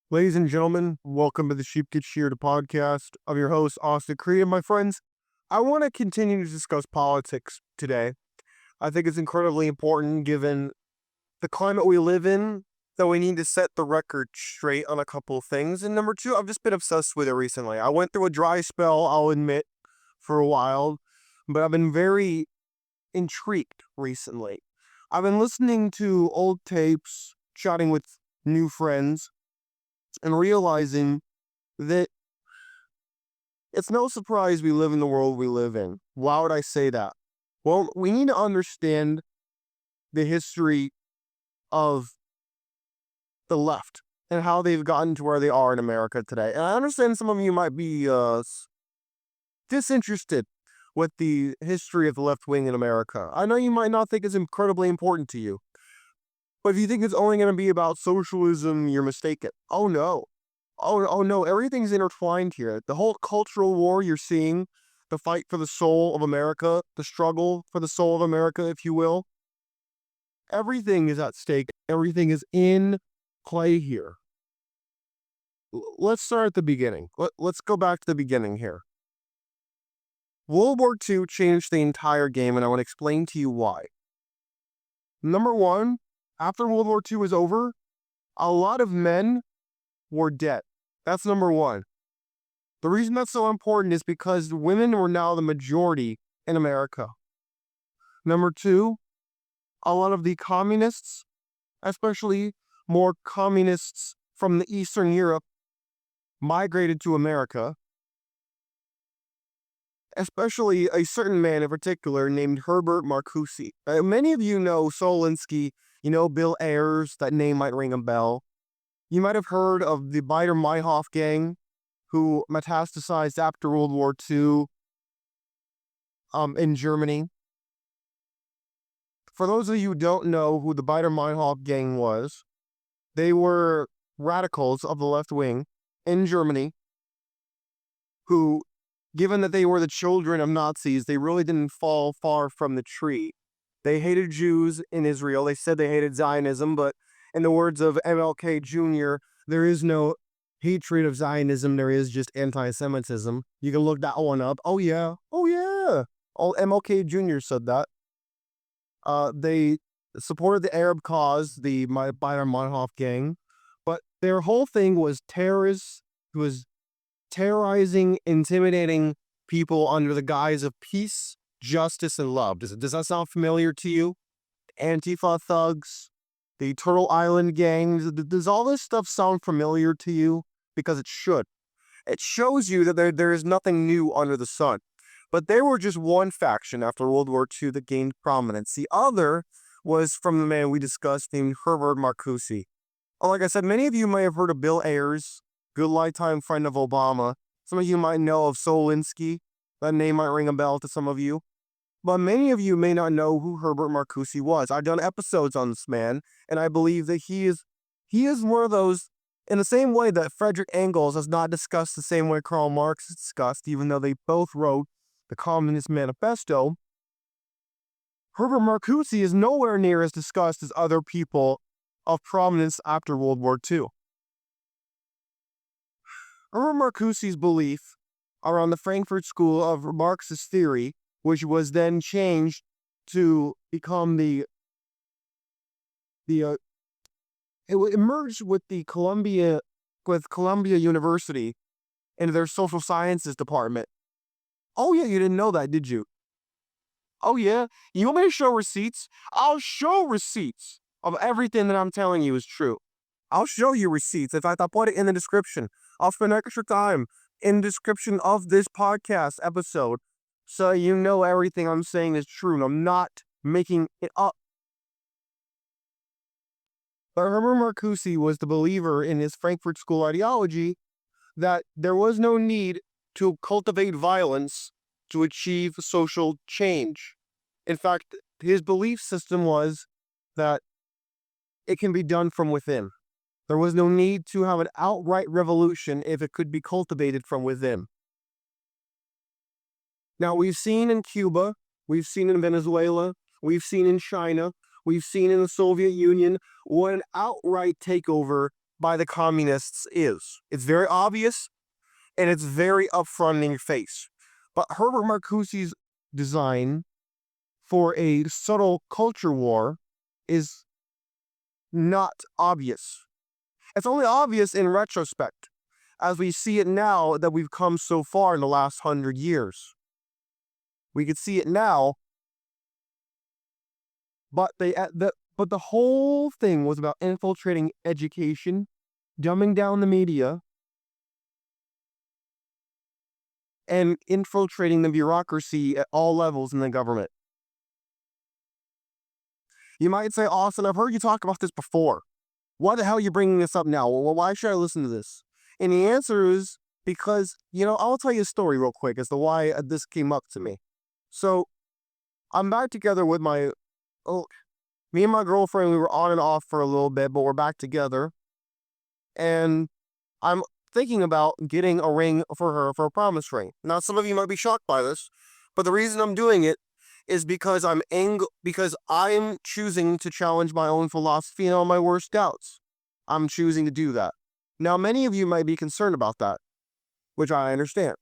Ladies and gentlemen, welcome to the Sheep Get Sheared podcast. I'm your host, Austin Cree, and my friends, I want to continue to discuss politics today. I think it's incredibly important given the climate we live in that we need to set the record straight on a couple of things. And number two, I've just been obsessed with it recently. I went through a dry spell, I'll admit, for a while, but I've been very intrigued recently. I've been listening to old tapes, chatting with new friends, and realizing that it's no surprise we live in the world we live in. Why would I say that? Well, we need to understand the history of the left and how they've gotten to where they are in America today. And I understand some of you might be disinterested with the history of the left wing in America. I know you might not think it's incredibly important to you. But if you think it's only going to be about socialism, you're mistaken. Oh no. Oh no, everything's intertwined here. The whole cultural war you're seeing, the fight for the soul of America, the struggle for the soul of America, if you will, everything is at stake. Everything is in play here. Let's start at the beginning. Let's go back to the beginning here. World War II changed the entire game, and I want to explain to you why. Number one, after World War II was over, a lot of men were dead. That's number one. The reason that's so important is because women were now the majority in America. Number two, a lot of the communists, especially more communists from the Eastern Europe, migrated to America. Especially a certain man in particular named Herbert Marcuse. Many of you know Solinsky, you know Bill Ayers, that name might ring a bell. You might have heard of the Baader-Meinhof gang, who metastasized after World War II in Germany. For those of you who don't know who the Baader-Meinhof gang was, they were radicals of the left wing in Germany who, given that they were the children of Nazis, they really didn't fall far from the tree. They hated Jews in Israel. They said they hated Zionism, but in the words of MLK Jr., there is no hatred of Zionism. There is just anti-Semitism. You can look that one up. Oh, yeah. Oh, yeah. MLK Jr. said that. They supported the Arab cause, the Baader-Meinhof gang, but their whole thing was terrorists. It was terrorizing, intimidating people under the guise of peace, justice, and love. Does that sound familiar to you? Antifa thugs, the Turtle Island gangs. Does all this stuff sound familiar to you? Because it should. It shows you that there is nothing new under the sun. But they were just one faction after World War II that gained prominence. The other was from the man we discussed named Herbert Marcuse. Like I said, many of you may have heard of Bill Ayers, good lifetime friend of Obama. Some of you might know of Solinsky. That name might ring a bell to some of you. But many of you may not know who Herbert Marcuse was. I've done episodes on this man, and I believe that he is one of those, in the same way that Frederick Engels is not discussed the same way Karl Marx is discussed, even though they both wrote the Communist Manifesto. Herbert Marcuse is nowhere near as discussed as other people of prominence after World War II. Herbert Marcuse's belief around the Frankfurt School of Marxist theory, which was then changed to become it emerged with Columbia University into their social sciences department. Oh yeah, you didn't know that, did you? Oh yeah, you want me to show receipts? I'll show receipts of everything that I'm telling you is true. I'll show you receipts. In fact, I'll put it in the description. I'll spend extra time in the description of this podcast episode so you know everything I'm saying is true and I'm not making it up. But Herbert Marcuse was the believer in his Frankfurt School ideology that there was no need to cultivate violence to achieve social change. In fact, his belief system was that it can be done from within. There was no need to have an outright revolution if it could be cultivated from within. Now, we've seen in Cuba, we've seen in Venezuela, we've seen in China, we've seen in the Soviet Union what an outright takeover by the communists is. It's very obvious, and it's very upfront in your face. But Herbert Marcuse's design for a subtle culture war is not obvious. It's only obvious in retrospect, as we see it now that we've come so far in the last 100 years. We could see it now, but the whole thing was about infiltrating education, dumbing down the media, and infiltrating the bureaucracy at all levels in the government. You might say, Austin, I've heard you talk about this before. Why the hell are you bringing this up now? Well, why should I listen to this? And the answer is because, I'll tell you a story real quick as to why this came up to me. So, I'm back together with me and my girlfriend, we were on and off for a little bit, but we're back together. And I'm thinking about getting a ring for her for a promise ring. Now, some of you might be shocked by this, but the reason I'm doing it is because I'm choosing to challenge my own philosophy and all my worst doubts. I'm choosing to do that. Now, many of you might be concerned about that, which I understand.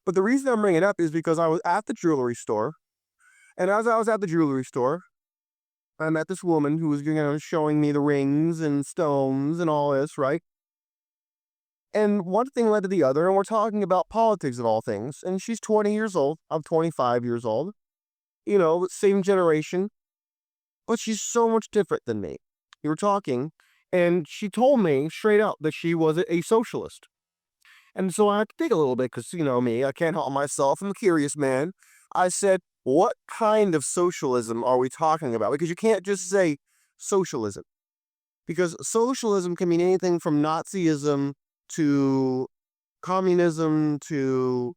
But the reason I'm bringing it up is because I was at the jewelry store, and as I was at the jewelry store, I met this woman who was, showing me the rings and stones and all this, right? And one thing led to the other, and we're talking about politics of all things. And she's 20 years old. I'm 25 years old. Same generation. But she's so much different than me. We were talking, and she told me straight out that she was a socialist. And so I had to think a little bit because, me, I can't help myself. I'm a curious man. I said, what kind of socialism are we talking about? Because you can't just say socialism. Because socialism can mean anything from Nazism to communism to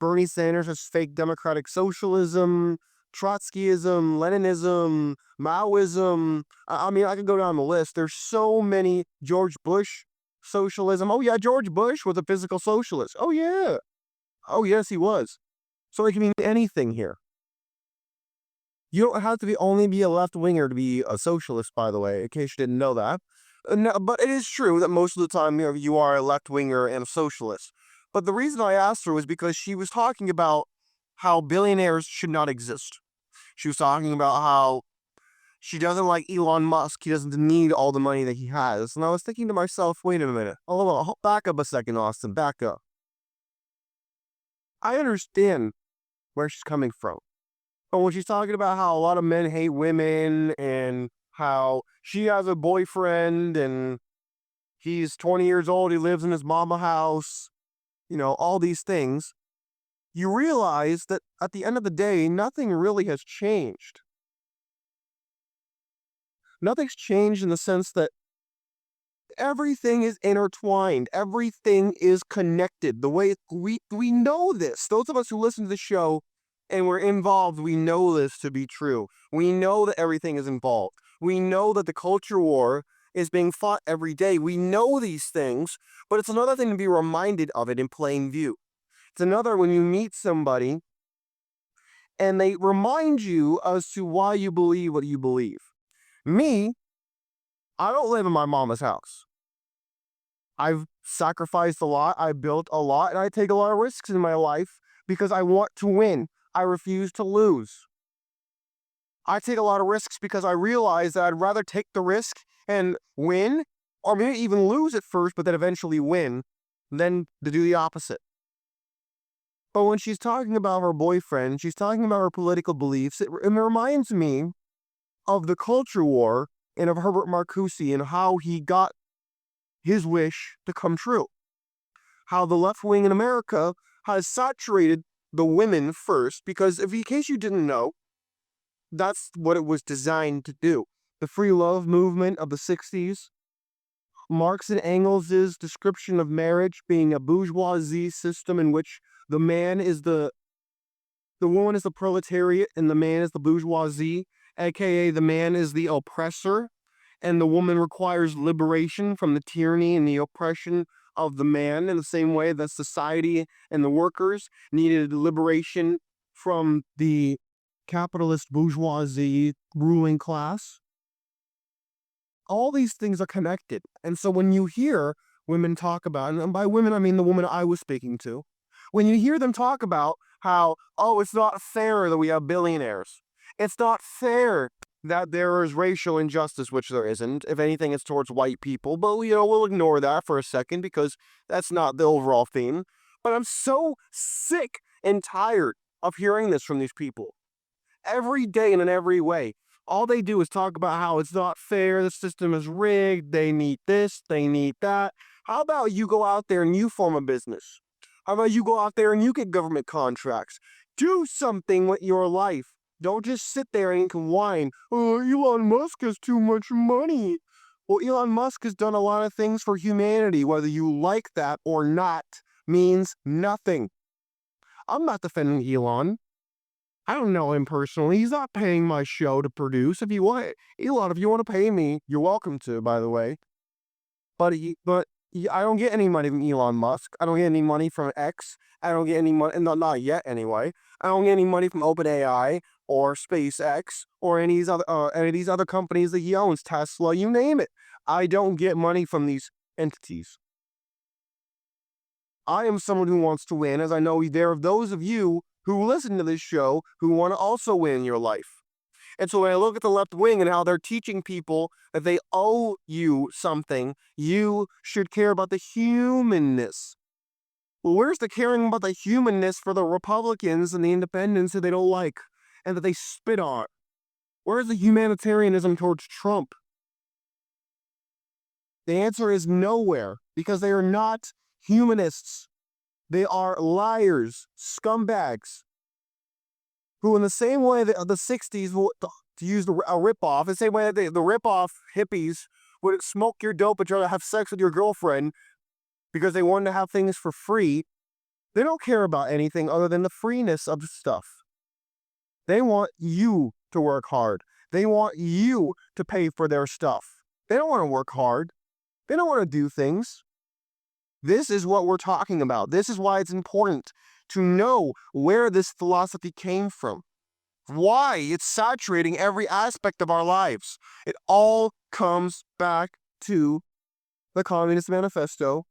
Bernie Sanders' fake democratic socialism, Trotskyism, Leninism, Maoism. I mean, I could go down the list. There's so many. George Bush socialism. Oh, yeah, George Bush was a physical socialist. Oh, yeah. Oh, yes, he was. So it can mean anything here. You don't have to only be a left-winger to be a socialist, by the way, in case you didn't know that. No, but it is true that most of the time you are a left-winger and a socialist. But the reason I asked her was because she was talking about how billionaires should not exist. She was talking about how she doesn't like Elon Musk. He doesn't need all the money that he has. And I was thinking to myself, wait a minute. Back up a second, Austin. Back up. I understand where she's coming from. But when she's talking about how a lot of men hate women and how she has a boyfriend and he's 20 years old, he lives in his mama house, all these things, you realize that at the end of the day, nothing really has changed. Nothing's changed in the sense that everything is intertwined. Everything is connected. The way we know this. Those of us who listen to the show and we're involved, we know this to be true. We know that everything is involved. We know that the culture war is being fought every day. We know these things, but it's another thing to be reminded of it in plain view. It's another when you meet somebody and they remind you as to why you believe what you believe. Me, I don't live in my mama's house. I've sacrificed a lot, I built a lot, and I take a lot of risks in my life because I want to win. I refuse to lose. I take a lot of risks because I realize that I'd rather take the risk and win, or maybe even lose at first, but then eventually win, than to do the opposite. But when she's talking about her boyfriend, she's talking about her political beliefs, it reminds me of the culture war and of Herbert Marcuse and how he got his wish to come true. How the left wing in America has saturated the women first, because in case you didn't know, that's what it was designed to do. The free love movement of the 60s, Marx and Engels' description of marriage being a bourgeoisie system in which the woman is the proletariat and the man is the bourgeoisie, aka the man is the oppressor, and the woman requires liberation from the tyranny and the oppression of the man, in the same way that society and the workers needed liberation from the capitalist bourgeoisie ruling class. all these things are connected. And so when you hear women talk about, and by women I mean the woman I was speaking to, when you hear them talk about how, oh, it's not fair that we have billionaires, it's not fair that there is racial injustice, which there isn't. If anything, it's towards white people, but we'll ignore that for a second because that's not the overall theme. But I'm so sick and tired of hearing this from these people every day and in every way. All they do is talk about how it's not fair, the system is rigged, they need this, they need that. How about you go out there and you form a business? How about you go out there and you get government contracts? Do something with your life. Don't just sit there and whine, oh, Elon Musk has too much money. Well, Elon Musk has done a lot of things for humanity. Whether you like that or not means nothing. I'm not defending Elon. I don't know him personally. He's not paying my show to produce. If you want, Elon, if you want to pay me, you're welcome to, by the way. But I don't get any money from Elon Musk. I don't get any money from X. I don't get any money, not yet anyway. I don't get any money from OpenAI or SpaceX or any of these other companies that he owns, Tesla, you name it. I don't get money from these entities. I am someone who wants to win, as I know there are those of you who listen to this show who want to also win your life. And so when I look at the left wing and how they're teaching people that they owe you something, you should care about the humanness. Well, where's the caring about the humanness for the Republicans and the independents that they don't like and that they spit on? Where's the humanitarianism towards Trump? The answer is nowhere, because they are not humanists. They are liars, scumbags, who in the same way that the 60s, to use a ripoff, the same way that the ripoff hippies would smoke your dope and try to have sex with your girlfriend because they wanted to have things for free, they don't care about anything other than the freeness of stuff. They want you to work hard. They want you to pay for their stuff. They don't want to work hard. They don't want to do things. This is what we're talking about. This is why it's important to know where this philosophy came from, why it's saturating every aspect of our lives. It all comes back to the Communist Manifesto,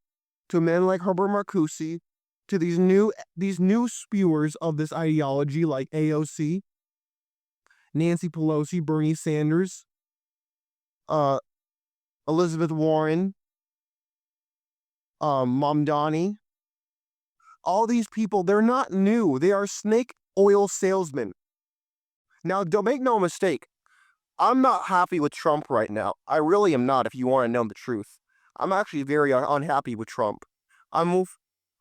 to men like Herbert Marcuse, to these new spewers of this ideology like AOC, Nancy Pelosi, Bernie Sanders, Elizabeth Warren, Mamdani. All these people, they're not new. They are snake oil salesmen. Now, don't make no mistake. I'm not happy with Trump right now. I really am not, if you want to know the truth. I'm actually very unhappy with Trump. I'm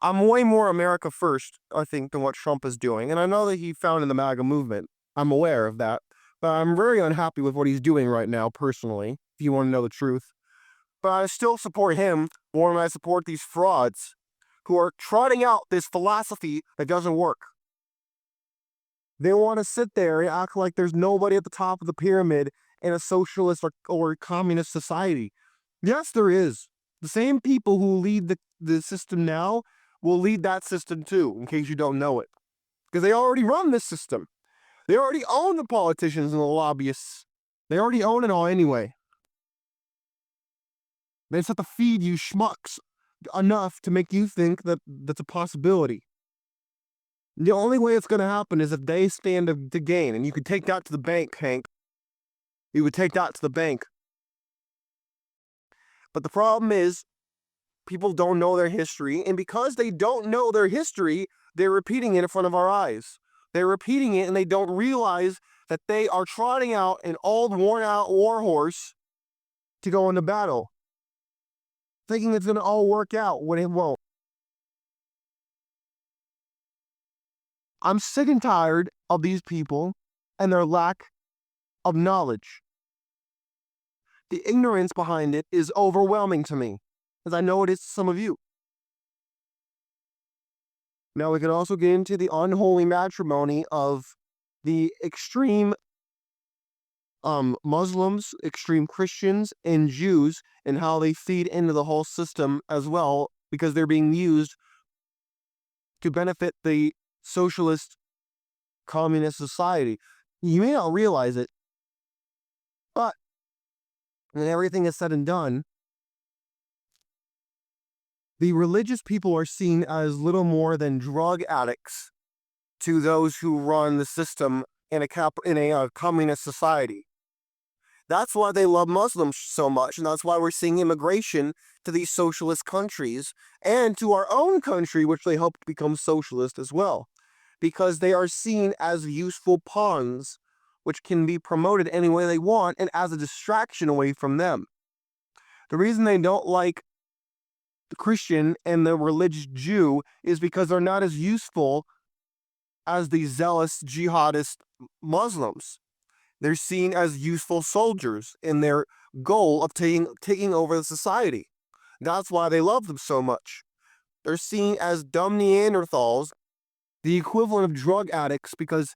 way more America first, I think, than what Trump is doing. And I know that he founded the MAGA movement. I'm aware of that. But I'm very unhappy with what he's doing right now, personally, if you want to know the truth. But I still support him more than I support these frauds who are trotting out this philosophy that doesn't work. They want to sit there and act like there's nobody at the top of the pyramid in a socialist or communist society. Yes, there is. The same people who lead the system now will lead that system too, in case you don't know it. Because they already run this system. They already own the politicians and the lobbyists. They already own it all anyway. They just have to feed you schmucks enough to make you think that that's a possibility. The only way it's going to happen is if they stand to gain. And you could take that to the bank, Hank. You would take that to the bank. But the problem is, people don't know their history. And because they don't know their history, they're repeating it in front of our eyes. They're repeating it and they don't realize that they are trotting out an old, worn-out warhorse to go into battle, thinking it's going to all work out when it won't. I'm sick and tired of these people and their lack of knowledge. The ignorance behind it is overwhelming to me, as I know it is to some of you. Now we can also get into the unholy matrimony of the extreme Muslims, extreme Christians, and Jews, and how they feed into the whole system as well, because they're being used to benefit the socialist communist society. You may not realize it, but and everything is said and done, the religious people are seen as little more than drug addicts to those who run the system in a communist society. That's why they love Muslims so much, and that's why we're seeing immigration to these socialist countries and to our own country, which they hope to become socialist as well, because they are seen as useful pawns, which can be promoted any way they want and as a distraction away from them. The reason they don't like the Christian and the religious Jew is because they're not as useful as the zealous jihadist Muslims. They're seen as useful soldiers in their goal of taking over the society. That's why they love them so much. They're seen as dumb Neanderthals, the equivalent of drug addicts, because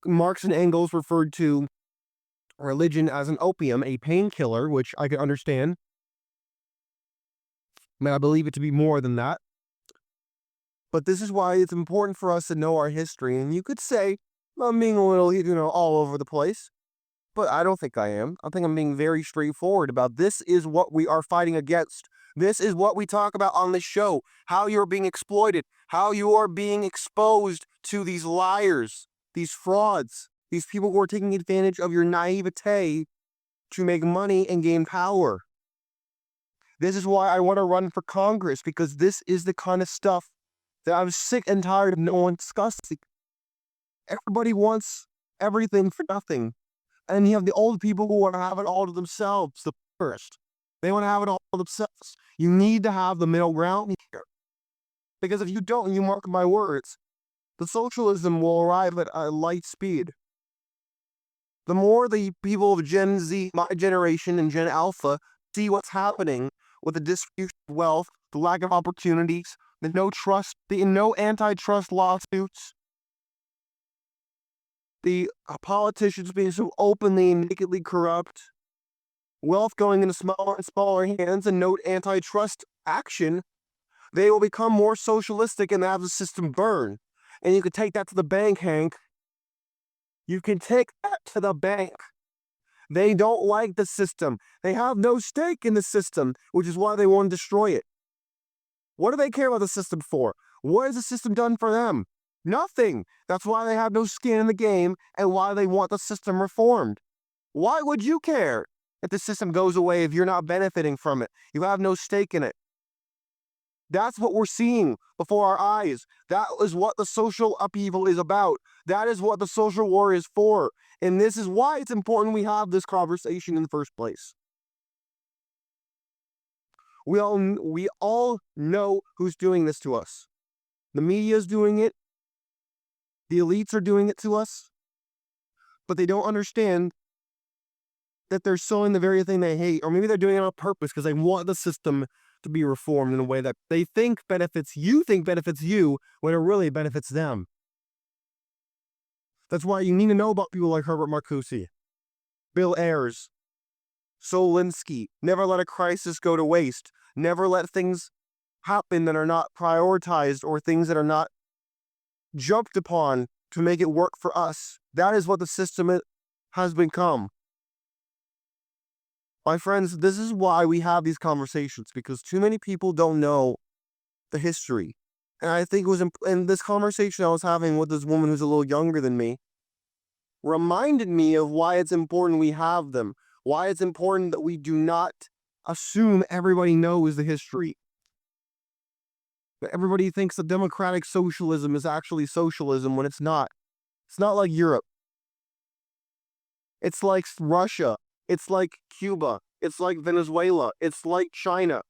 Marx and Engels referred to religion as an opium, a painkiller, which I can understand. I believe it to be more than that. But this is why it's important for us to know our history. And you could say, I'm being a little, all over the place. But I don't think I am. I think I'm being very straightforward about this is what we are fighting against. This is what we talk about on this show. How you're being exploited. How you are being exposed to these liars, these frauds, these people who are taking advantage of your naivete to make money and gain power. This is why I want to run for Congress, because this is the kind of stuff that I'm sick and tired of no one discussing. Everybody wants everything for nothing. And you have the old people who want to have it all to themselves, the first. They want to have it all to themselves. You need to have the middle ground here. Because if you don't, you mark my words, the socialism will arrive at a light speed. The more the people of Gen Z, my generation, and Gen Alpha see what's happening with the distribution of wealth, the lack of opportunities, the no antitrust lawsuits, the politicians being so openly and nakedly corrupt, wealth going into smaller and smaller hands, and no antitrust action, they will become more socialistic and have the system burn. And you can take that to the bank, Hank. You can take that to the bank. They don't like the system. They have no stake in the system, which is why they want to destroy it. What do they care about the system for? What has the system done for them? Nothing. That's why they have no skin in the game and why they want the system reformed. Why would you care if the system goes away if you're not benefiting from it? You have no stake in it. That's what we're seeing before our eyes. That is what the social upheaval is about. That is what the social war is for. And this is why it's important we have this conversation in the first place. We all know who's doing this to us. The media is doing it. The elites are doing it to us. But they don't understand that they're sowing the very thing they hate. Or maybe they're doing it on purpose because they want the system to be reformed in a way that they think benefits you when it really benefits them. That's why you need to know about people like Herbert Marcuse, Bill Ayers, Solinsky. Never let a crisis go to waste. Never let things happen that are not prioritized or things that are not jumped upon to make it work for us. That is what the system has become. My friends, this is why we have these conversations, because too many people don't know the history. And I think it was in this conversation I was having with this woman who's a little younger than me, reminded me of why it's important we have them, why it's important that we do not assume everybody knows the history. That everybody thinks that democratic socialism is actually socialism when it's not. It's not like Europe. It's like Russia. It's like Cuba. It's like Venezuela. It's like China.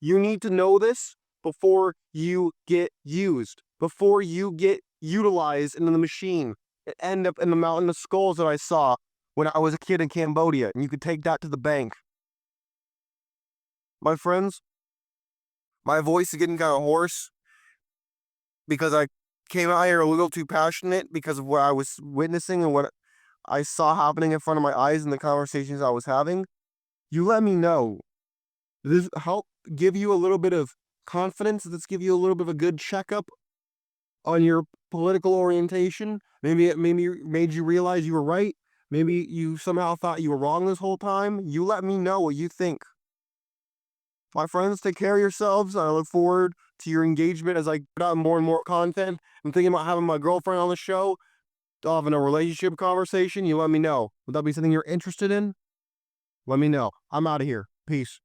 You need to know this before you get used, before you get utilized into the machine and end up in the mountain of skulls that I saw when I was a kid in Cambodia. And you could take that to the bank. My friends, my voice is getting kind of hoarse because I came out here a little too passionate because of what I was witnessing and what I saw happening in front of my eyes in the conversations I was having. You let me know. Does this help give you a little bit of confidence? Does this give you a little bit of a good checkup on your political orientation? Maybe it made you realize you were right. Maybe you somehow thought you were wrong this whole time. You let me know what you think. My friends, take care of yourselves. I look forward to your engagement as I put out more and more content. I'm thinking about having my girlfriend on the show, having a relationship conversation. You let me know. Would that be something you're interested in? Let me know. I'm out of here. Peace.